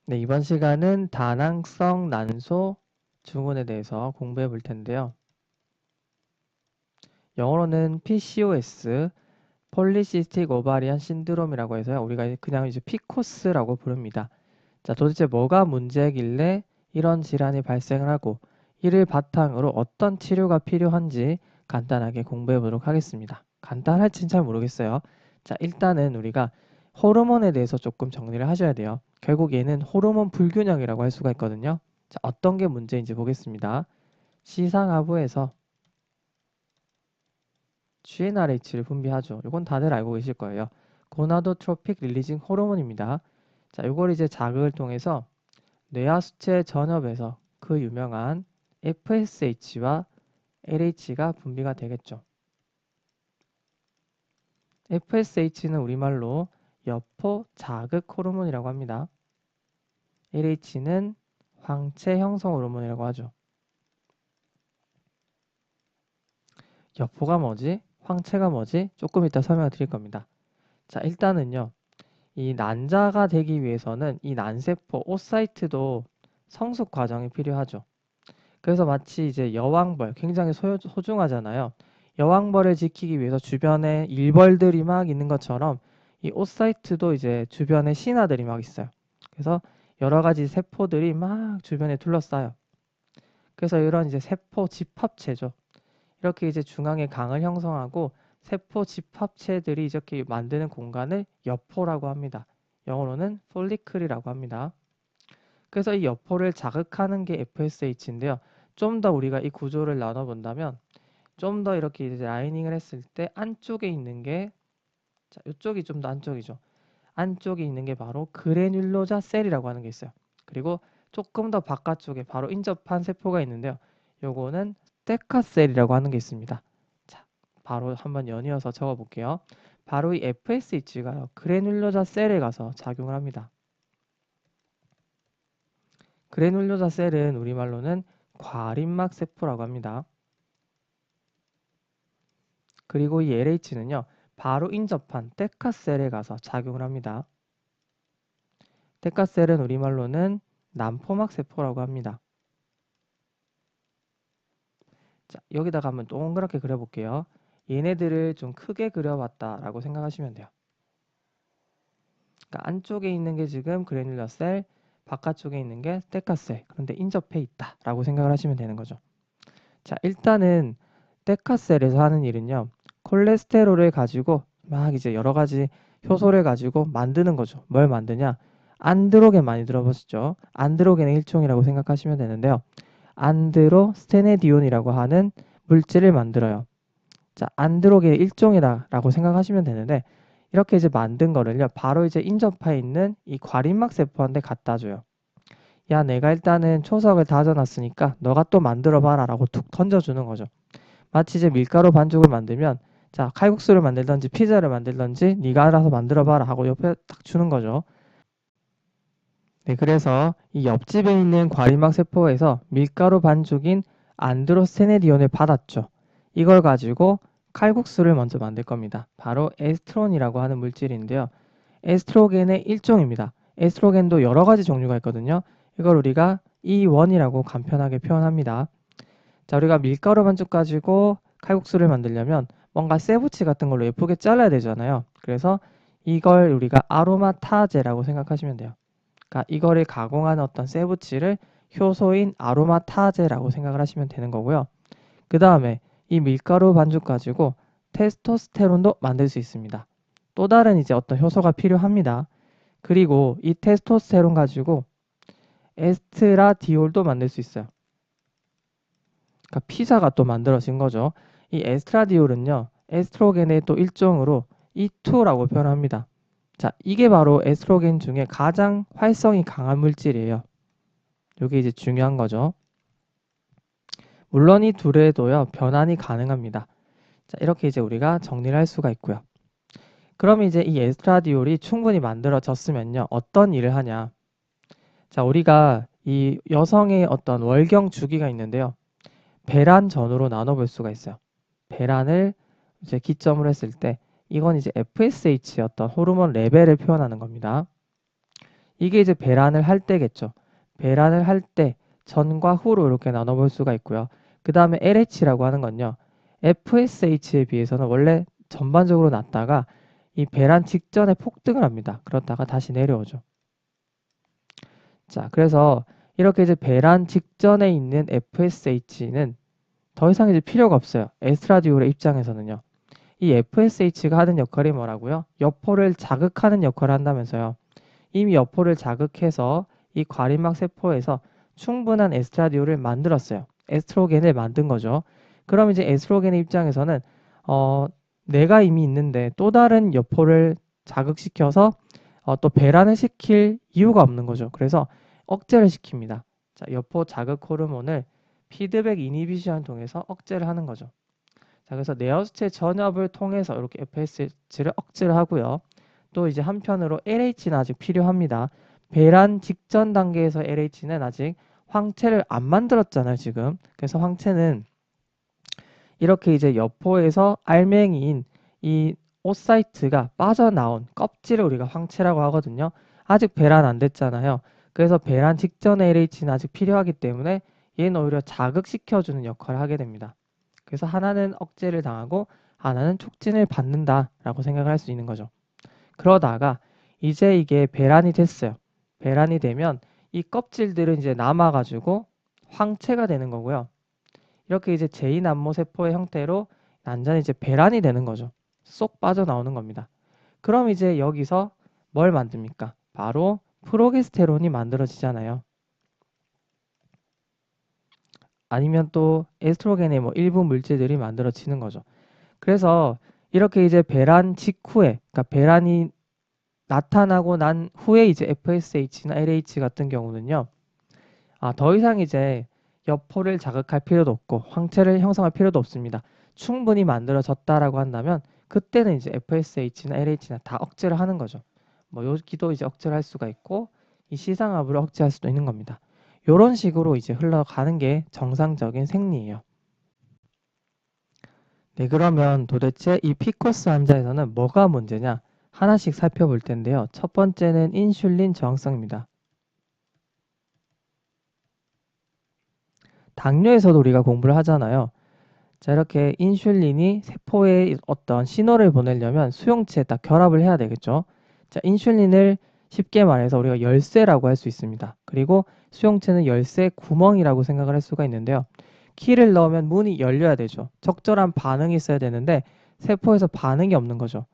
네, 이번 시간은 다낭성 난소 증후군에 대해서 공부해 볼 텐데요. 영어로는 PCOS, 폴리시스틱 오바리안 신드롬이라고 해서요. 우리가 그냥 이제 PCOS라고 부릅니다. 자, 도대체 뭐가 문제길래 이런 질환이 발생을 하고 이를 바탕으로 어떤 치료가 필요한지 간단하게 공부해 보도록 하겠습니다. 간단할진 잘 모르겠어요. 자, 일단은 우리가 호르몬에 대해서 조금 정리를 하셔야 돼요. 결국 얘는 호르몬 불균형이라고 할 수가 있거든요. 자, 어떤 게 문제인지 보겠습니다. 시상하부에서 GnRH를 분비하죠. 이건 다들 알고 계실 거예요. 고나도트로픽 릴리징 호르몬입니다. 자, 이걸 이제 자극을 통해서 뇌하수체 전엽에서 그 유명한 FSH와 LH가 분비가 되겠죠. FSH는 우리말로 여포 자극 호르몬이라고 합니다. LH는 황체 형성 호르몬이라고 하죠. 여포가 뭐지? 황체가 뭐지? 조금 이따 설명을 드릴 겁니다. 자, 일단은요. 이 난자가 되기 위해서는 이 난세포 오사이트도 성숙 과정이 필요하죠. 그래서 마치 이제 여왕벌 굉장히 소중하잖아요. 여왕벌을 지키기 위해서 주변에 일벌들이 막 있는 것처럼 이 오사이트도 이제 주변에 신하들이 막 있어요. 그래서 여러 가지 세포들이 막 주변에 둘러싸요. 그래서 이런 이제 세포 집합체죠. 이렇게 이제 중앙에 강을 형성하고 세포 집합체들이 이렇게 만드는 공간을 여포라고 합니다. 영어로는 폴리클이라고 합니다. 그래서 이 여포를 자극하는 게 FSH인데요. 좀 더 우리가 이 구조를 나눠본다면 좀 더 이렇게 이제 라이닝을 했을 때 안쪽에 있는 게 자, 이쪽이 좀 더 안쪽이죠. 안쪽에 있는 게 바로 그레뉼로자 셀이라고 하는 게 있어요. 그리고 조금 더 바깥쪽에 바로 인접한 세포가 있는데요. 요거는 스테카셀이라고 하는 게 있습니다. 자, 바로 한번 연이어서 적어볼게요. 바로 이 FSH가요. 그레뉼로자 셀에 가서 작용을 합니다. 그레눌로자 셀은 우리말로는 과림막 세포라고 합니다. 그리고 이 LH는요. 바로 인접한 테카셀에 가서 작용을 합니다. 테카셀은 우리말로는 난포막 세포라고 합니다. 자, 여기다가 한번 동그랗게 그려볼게요. 얘네들을 좀 크게 그려봤다라고 생각하시면 돼요. 그러니까 안쪽에 있는 게 지금 그레눌러 셀, 바깥쪽에 있는 게 테카셀. 그런데 인접해 있다라고 생각을 하시면 되는 거죠. 자, 일단은 테카셀에서 하는 일은요. 콜레스테롤을 가지고 막 이제 여러 가지 효소를 가지고 만드는 거죠. 뭘 만드냐? 안드로겐 많이 들어보셨죠? 안드로겐의 일종이라고 생각하시면 되는데요. 안드로스테네디온이라고 하는 물질을 만들어요. 자, 안드로겐의 일종이다라고 생각하시면 되는데 이렇게 이제 만든 거를요. 바로 이제 인접해 있는 이 과림막 세포한테 갖다 줘요. 야, 내가 일단은 초석을 다져놨으니까 너가 또 만들어봐라 라고 툭 던져주는 거죠. 마치 이제 밀가루 반죽을 만들면 자, 칼국수를 만들던지 피자를 만들던지 네가 알아서 만들어봐라 하고 옆에 딱 주는 거죠. 네, 그래서 이 옆집에 있는 과림막 세포에서 밀가루 반죽인 안드로스테네디온을 받았죠. 이걸 가지고 칼국수를 먼저 만들 겁니다. 바로 에스트론이라고 하는 물질인데요. 에스트로겐의 일종입니다. 에스트로겐도 여러 가지 종류가 있거든요. 이걸 우리가 E1이라고 간편하게 표현합니다. 자, 우리가 밀가루 반죽 가지고 칼국수를 만들려면 뭔가 쇠붙이 같은 걸로 예쁘게 잘라야 되잖아요. 그래서 이걸 우리가 아로마타제라고 생각하시면 돼요. 그러니까 이거를 가공하는 어떤 쇠붙이를 효소인 아로마타제라고 생각을 하시면 되는 거고요. 그 다음에 이 밀가루 반죽 가지고 테스토스테론도 만들 수 있습니다. 또 다른 이제 어떤 효소가 필요합니다. 그리고 이 테스토스테론 가지고 에스트라디올도 만들 수 있어요. 그러니까 피자가 또 만들어진 거죠. 이 에스트라디올은요. 에스트로겐의 또 일종으로 E2라고 표현합니다. 자, 이게 바로 에스트로겐 중에 가장 활성이 강한 물질이에요. 이게 이제 중요한 거죠. 물론 이 둘에도요. 변환이 가능합니다. 자, 이렇게 이제 우리가 정리를 할 수가 있고요. 그럼 이제 이 에스트라디올이 충분히 만들어졌으면요. 어떤 일을 하냐? 자, 우리가 이 여성의 어떤 월경 주기가 있는데요. 배란 전후로 나눠볼 수가 있어요. 배란을 이제 기점으로 했을 때 이건 이제 FSH 어떤 호르몬 레벨을 표현하는 겁니다. 이게 이제 배란을 할 때겠죠. 배란을 할 때 전과 후로 이렇게 나눠볼 수가 있고요. 그 다음에 LH라고 하는 건요. FSH에 비해서는 원래 전반적으로 낮다가 이 배란 직전에 폭등을 합니다. 그렇다가 다시 내려오죠. 자, 그래서 이렇게 이제 배란 직전에 있는 FSH는 더 이상 이제 필요가 없어요. 에스트라디올의 입장에서는요. 이 FSH가 하는 역할이 뭐라고요? 여포를 자극하는 역할을 한다면서요. 이미 여포를 자극해서 이 과림막 세포에서 충분한 에스트라디올을 만들었어요. 에스트로겐을 만든 거죠. 그럼 이제 에스트로겐의 입장에서는 내가 이미 있는데 또 다른 여포를 자극시켜서 또 배란을 시킬 이유가 없는 거죠. 그래서 억제를 시킵니다. 자, 여포 자극 호르몬을 피드백 이니비션을 통해서 억제를 하는 거죠. 자, 그래서 뇌하수체 전엽을 통해서 이렇게 FSH를 억제를 하고요. 또 이제 한편으로 LH는 아직 필요합니다. 배란 직전 단계에서 LH는 아직 황체를 안 만들었잖아요, 지금. 그래서 황체는 이렇게 이제 여포에서 알맹이인 이 오사이트가 빠져나온 껍질을 우리가 황체라고 하거든요. 아직 배란 안 됐잖아요. 그래서 배란 직전에 LH는 아직 필요하기 때문에 얘는 오히려 자극시켜주는 역할을 하게 됩니다. 그래서 하나는 억제를 당하고 하나는 촉진을 받는다라고 생각을 할 수 있는 거죠. 그러다가 이제 이게 배란이 됐어요. 배란이 되면 이 껍질들은 이제 남아가지고 황체가 되는 거고요. 이렇게 이제 제2난모 세포의 형태로 완전히 이제 배란이 되는 거죠. 쏙 빠져나오는 겁니다. 그럼 이제 여기서 뭘 만듭니까? 바로 프로게스테론이 만들어지잖아요. 아니면 또 에스트로겐의 뭐 일부 물질들이 만들어지는 거죠. 그래서 이렇게 이제 배란 직후에, 그러니까 배란이 나타나고 난 후에 이제 FSH나 LH 같은 경우는요. 더 이상 이제 여포를 자극할 필요도 없고 황체를 형성할 필요도 없습니다. 충분히 만들어졌다라고 한다면 그때는 이제 FSH나 LH나 다 억제를 하는 거죠. 뭐 여기도 이제 억제를 할 수가 있고 이 시상압을 억제할 수도 있는 겁니다. 이런 식으로 이제 흘러가는 게 정상적인 생리예요. 네, 그러면 도대체 이 피코스 환자에서는 뭐가 문제냐? 하나씩 살펴볼 텐데요. 첫 번째는 인슐린 저항성입니다. 당뇨에서도 우리가 공부를 하잖아요. 자, 이렇게 인슐린이 세포에 어떤 신호를 보내려면 수용체에 딱 결합을 해야 되겠죠. 자, 인슐린을 쉽게 말해서 우리가 열쇠라고 할 수 있습니다. 그리고 수용체는 열쇠 구멍이라고 생각을 할 수가 있는데요. 키를 넣으면 문이 열려야 되죠. 적절한 반응이 있어야 되는데 세포에서 반응이 없는 거죠.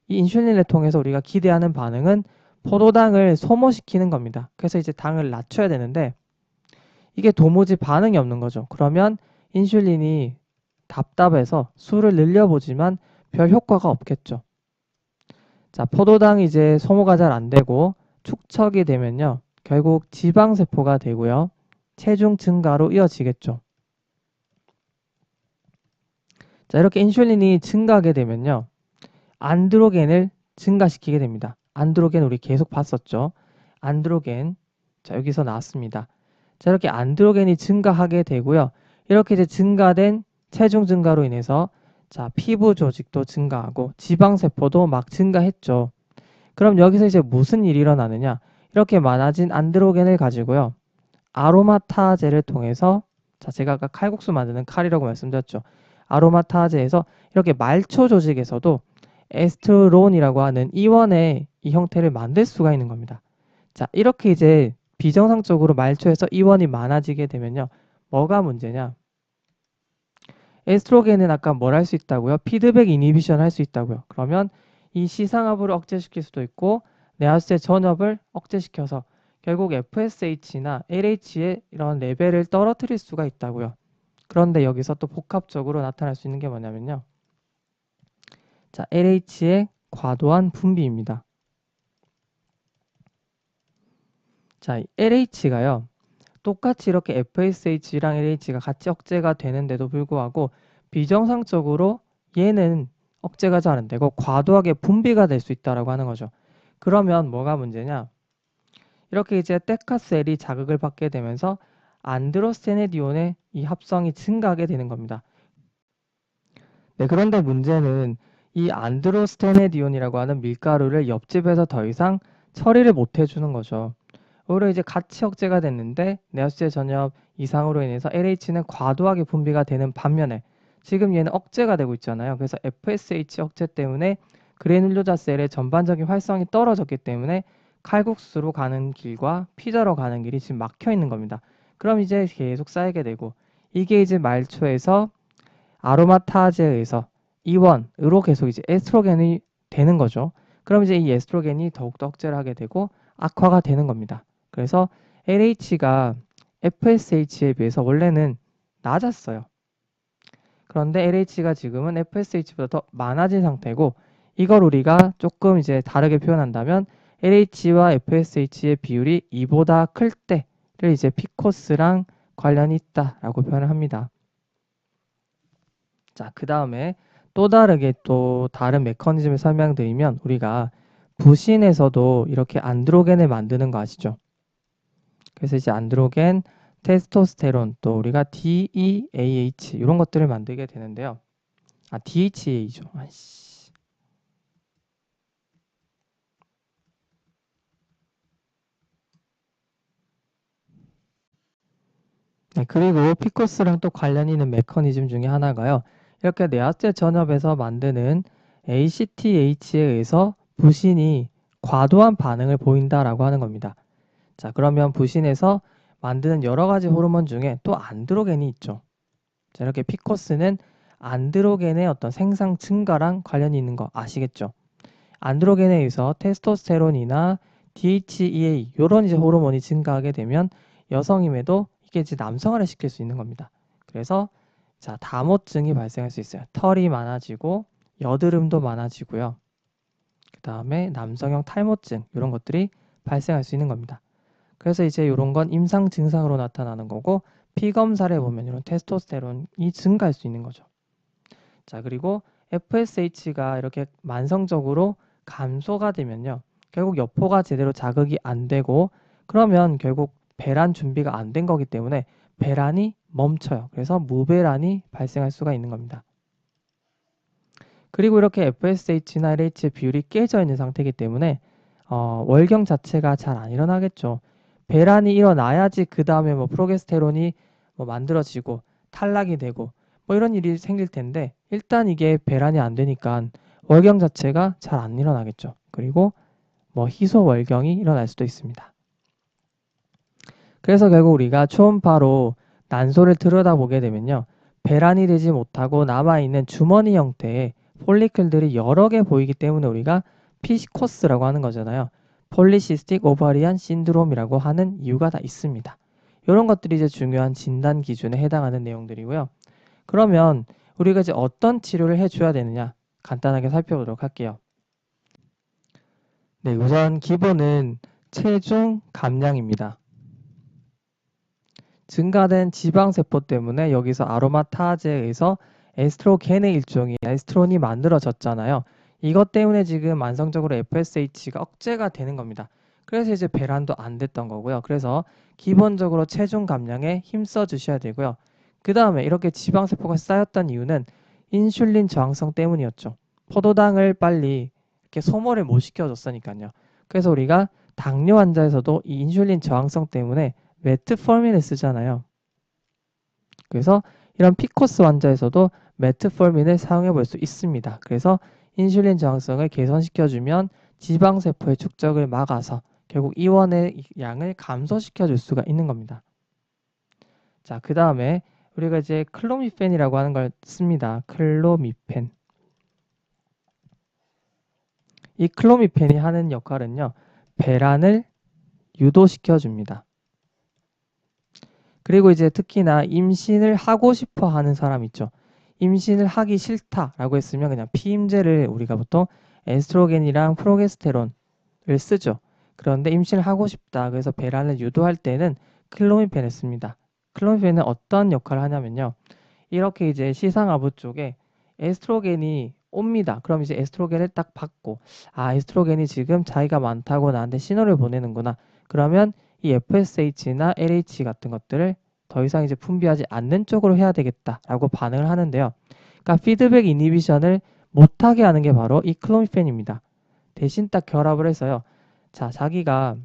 이 인슐린을 통해서 우리가 기대하는 반응은 포도당을 소모시키는 겁니다. 그래서 이제 당을 낮춰야 되는데 이게 도무지 반응이 없는 거죠. 그러면 인슐린이 답답해서 수를 늘려보지만 별 효과가 없겠죠. 자, 포도당이 이제 소모가 잘 안 되고 축적이 되면요. 결국 지방세포가 되고요. 체중 증가로 이어지겠죠. 자, 이렇게 인슐린이 증가하게 되면요. 안드로겐을 증가시키게 됩니다. 안드로겐 우리 계속 봤었죠. 안드로겐. 자, 여기서 나왔습니다. 자, 이렇게 안드로겐이 증가하게 되고요. 이렇게 이제 증가된 체중 증가로 인해서 자, 피부 조직도 증가하고 지방세포도 막 증가했죠. 그럼 여기서 이제 무슨 일이 일어나느냐? 이렇게 많아진 안드로겐을 가지고요. 아로마타제를 통해서 자, 제가 아까 칼국수 만드는 칼이라고 말씀드렸죠. 아로마타제에서 이렇게 말초 조직에서도 에스트론이라고 하는 이원의 이 형태를 만들 수가 있는 겁니다. 자, 이렇게 이제 비정상적으로 말초에서 이원이 많아지게 되면요. 뭐가 문제냐? 에스트로겐은 아까 뭘 할 수 있다고요? 피드백 이니비션 할 수 있다고요. 그러면 이 시상압을 억제시킬 수도 있고 뇌하수체 전엽을 억제시켜서 결국 FSH나 LH의 이런 레벨을 떨어뜨릴 수가 있다고요. 그런데 여기서 또 복합적으로 나타날 수 있는 게 뭐냐면요. 자, LH의 과도한 분비입니다. 자, LH가요. 똑같이 이렇게 FSH랑 LH가 같이 억제가 되는데도 불구하고 비정상적으로 얘는 억제가 잘 안 되고 과도하게 분비가 될 수 있다라고 하는 거죠. 그러면 뭐가 문제냐? 이렇게 이제 데카셀이 자극을 받게 되면서 안드로스테네디온의 이 합성이 증가하게 되는 겁니다. 네, 그런데 문제는 이 안드로스테네디온이라고 하는 밀가루를 옆집에서 더 이상 처리를 못 해주는 거죠. 오히려 이제 같이 억제가 됐는데 네오스의 전염 이상으로 인해서 LH는 과도하게 분비가 되는 반면에 지금 얘는 억제가 되고 있잖아요. 그래서 FSH 억제 때문에 그래놀로자 셀의 전반적인 활성이 떨어졌기 때문에 칼국수로 가는 길과 피자로 가는 길이 지금 막혀 있는 겁니다. 그럼 이제 계속 쌓이게 되고 이게 이제 말초에서 아로마타제에 의해서 이원으로 계속 이제 에스트로겐이 되는 거죠. 그럼 이제 이 에스트로겐이 더욱더 억제를 하게 되고 악화가 되는 겁니다. 그래서 LH가 FSH에 비해서 원래는 낮았어요. 그런데 LH가 지금은 FSH보다 더 많아진 상태고 이걸 우리가 조금 이제 다르게 표현한다면 LH와 FSH의 비율이 2보다 클 때를 이제 피코스랑 관련이 있다라고 표현을 합니다. 자, 그 다음에 또 다르게 또 다른 메커니즘을 설명드리면 우리가 부신에서도 이렇게 안드로겐을 만드는 거 아시죠? 그래서 이제 안드로겐, 테스토스테론, 또 우리가 DEAH 이런 것들을 만들게 되는데요. 아, DHA죠. 아이씨. 네, 그리고 피코스랑 또 관련 있는 메커니즘 중에 하나가요. 이렇게 뇌하체 전엽에서 만드는 ACTH에 의해서 부신이 과도한 반응을 보인다라고 하는 겁니다. 자, 그러면 부신에서 만드는 여러 가지 호르몬 중에 또 안드로겐이 있죠. 자, 이렇게 피코스는 안드로겐의 어떤 생산 증가랑 관련이 있는 거 아시겠죠? 안드로겐에 의해서 테스토스테론이나 DHEA 이런 이제 호르몬이 증가하게 되면 여성임에도 이게 이제 남성화를 시킬 수 있는 겁니다. 그래서 자, 다모증이 발생할 수 있어요. 털이 많아지고 여드름도 많아지고요. 그 다음에 남성형 탈모증 이런 것들이 발생할 수 있는 겁니다. 그래서 이제 이런 건 임상 증상으로 나타나는 거고 피검사를 보면 이런 테스토스테론이 증가할 수 있는 거죠. 자, 그리고 FSH가 이렇게 만성적으로 감소가 되면요. 결국 여포가 제대로 자극이 안 되고 그러면 결국 배란 준비가 안 된 거기 때문에 배란이 멈춰요. 그래서 무배란이 발생할 수가 있는 겁니다. 그리고 이렇게 FSH나 LH의 비율이 깨져 있는 상태이기 때문에 월경 자체가 잘 안 일어나겠죠. 배란이 일어나야지 그 다음에 뭐 프로게스테론이 뭐 만들어지고 탈락이 되고 뭐 이런 일이 생길 텐데 일단 이게 배란이 안 되니까 월경 자체가 잘 안 일어나겠죠. 그리고 뭐 희소월경이 일어날 수도 있습니다. 그래서 결국 우리가 초음파로 난소를 들여다보게 되면요. 배란이 되지 못하고 남아있는 주머니 형태의 폴리클들이 여러 개 보이기 때문에 우리가 피시코스라고 하는 거잖아요. 폴리시스틱 오바리안 신드롬이라고 하는 이유가 다 있습니다. 이런 것들이 이제 중요한 진단 기준에 해당하는 내용들이고요. 그러면 우리가 이제 어떤 치료를 해줘야 되느냐 간단하게 살펴보도록 할게요. 네, 우선 기본은 체중 감량입니다. 증가된 지방세포 때문에 여기서 아로마타제에 의해서 에스트로겐의 일종의 에스트론이 만들어졌잖아요. 이것 때문에 지금 만성적으로 FSH가 억제가 되는 겁니다. 그래서 이제 배란도 안 됐던 거고요. 그래서 기본적으로 체중 감량에 힘써 주셔야 되고요. 그 다음에 이렇게 지방세포가 쌓였던 이유는 인슐린 저항성 때문이었죠. 포도당을 빨리 이렇게 소모를 못 시켜줬으니까요. 그래서 우리가 당뇨 환자에서도 이 인슐린 저항성 때문에 메트포르민을 쓰잖아요. 그래서 이런 피코스 환자에서도 메트포르민을 사용해 볼 수 있습니다. 그래서 인슐린 저항성을 개선시켜주면 지방세포의 축적을 막아서 결국 이원의 양을 감소시켜 줄 수가 있는 겁니다. 자, 그 다음에 우리가 이제 클로미펜이라고 하는 걸 씁니다. 클로미펜. 이 클로미펜이 하는 역할은요. 배란을 유도시켜 줍니다. 그리고 이제 특히나 임신을 하고 싶어 하는 사람 있죠. 임신을 하기 싫다라고 했으면 그냥 피임제를 우리가 보통 에스트로겐이랑 프로게스테론을 쓰죠. 그런데 임신을 하고 싶다. 그래서 배란을 유도할 때는 클로미펜을 씁니다. 클로미펜은 어떤 역할을 하냐면요. 이렇게 이제 시상하부 쪽에 에스트로겐이 옵니다. 그럼 이제 에스트로겐을 딱 받고 아, 에스트로겐이 지금 자기가 많다고 나한테 신호를 보내는구나. 그러면 이 FSH나 LH 같은 것들을 더 이상 이제 분비하지 않는 쪽으로 해야 되겠다라고 반응을 하는데요. 그러니까 피드백 이니비션을 못하게 하는 게 바로 이 클로미펜입니다. 대신 딱 결합을 해서요. 자, 자기가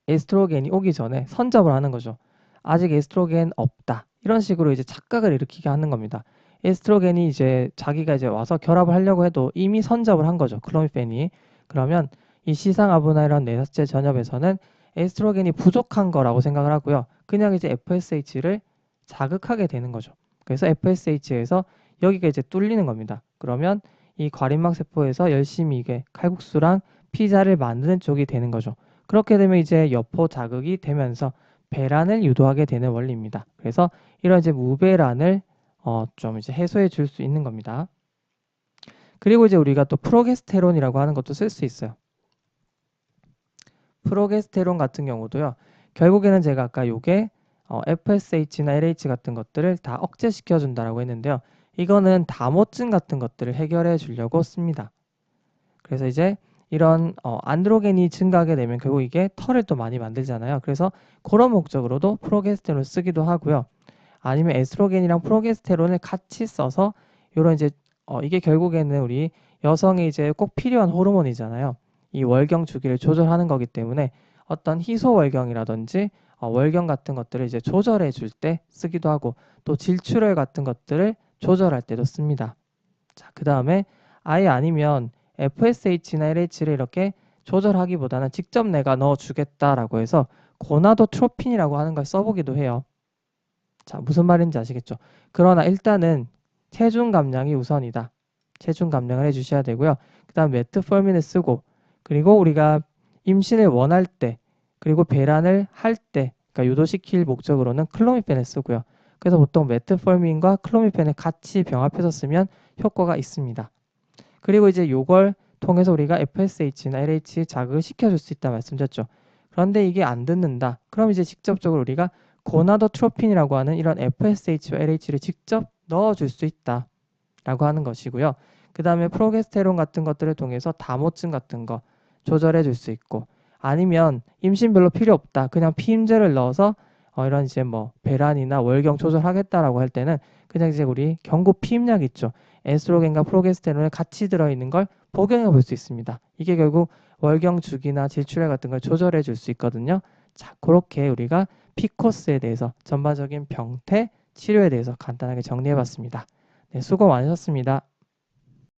에스트로겐이 오기 전에 선접을 하는 거죠. 아직 에스트로겐 없다. 이런 식으로 이제 착각을 일으키게 하는 겁니다. 에스트로겐이 이제 자기가 이제 와서 결합을 하려고 해도 이미 선접을 한 거죠. 클로미펜이. 그러면 이 시상아부나 이런 내사체 전엽에서는 에스트로겐이 부족한 거라고 생각을 하고요. 그냥 이제 FSH를 자극하게 되는 거죠. 그래서 FSH에서 여기가 이제 뚫리는 겁니다. 그러면 이 과림막 세포에서 열심히 이게 칼국수랑 피자를 만드는 쪽이 되는 거죠. 그렇게 되면 이제 여포 자극이 되면서 배란을 유도하게 되는 원리입니다. 그래서 이런 이제 무배란을 좀 이제 해소해 줄 수 있는 겁니다. 그리고 이제 우리가 또 프로게스테론이라고 하는 것도 쓸 수 있어요. 프로게스테론 같은 경우도요. 결국에는 제가 아까 요게 FSH나 LH 같은 것들을 다 억제시켜 준다라고 했는데요. 이거는 다모증 같은 것들을 해결해 주려고 씁니다. 그래서 이제 이런 안드로겐이 증가하게 되면 결국 이게 털을 또 많이 만들잖아요. 그래서 그런 목적으로도 프로게스테론을 쓰기도 하고요. 아니면 에스트로겐이랑 프로게스테론을 같이 써서 이런 이제 이게 결국에는 우리 여성이 이제 꼭 필요한 호르몬이잖아요. 이 월경 주기를 조절하는 거기 때문에 어떤 희소월경이라든지 월경 같은 것들을 이제 조절해 줄 때 쓰기도 하고 또 질출혈 같은 것들을 조절할 때도 씁니다. 자, 그 다음에 아예 아니면 FSH나 LH를 이렇게 조절하기보다는 직접 내가 넣어주겠다라고 해서 고나도트로핀이라고 하는 걸 써보기도 해요. 자, 무슨 말인지 아시겠죠? 그러나 일단은 체중 감량이 우선이다. 체중 감량을 해주셔야 되고요. 그 다음 메트포르민을 쓰고 그리고 우리가 임신을 원할 때 그리고 배란을 할 때 그러니까 유도시킬 목적으로는 클로미펜을 쓰고요. 그래서 보통 메트포르민과 클로미펜을 같이 병합해서 쓰면 효과가 있습니다. 그리고 이제 요걸 통해서 우리가 FSH나 LH 자극을 시켜줄 수 있다 말씀드렸죠. 그런데 이게 안 듣는다. 그럼 이제 직접적으로 우리가 고나도트로핀이라고 하는 이런 FSH와 LH를 직접 넣어줄 수 있다 라고 하는 것이고요. 그 다음에 프로게스테론 같은 것들을 통해서 다모증 같은 거 조절해 줄 수 있고 아니면 임신 별로 필요 없다. 그냥 피임제를 넣어서 이런 이제 뭐 배란이나 월경 조절하겠다라고 할 때는 그냥 이제 우리 경구 피임약 있죠. 에스트로겐과 프로게스테론이 같이 들어있는 걸 복용해 볼 수 있습니다. 이게 결국 월경 주기나 질출혈 같은 걸 조절해 줄 수 있거든요. 자, 그렇게 우리가 PCOS에 대해서 전반적인 병태 치료에 대해서 간단하게 정리해 봤습니다. 네, 수고 많으셨습니다.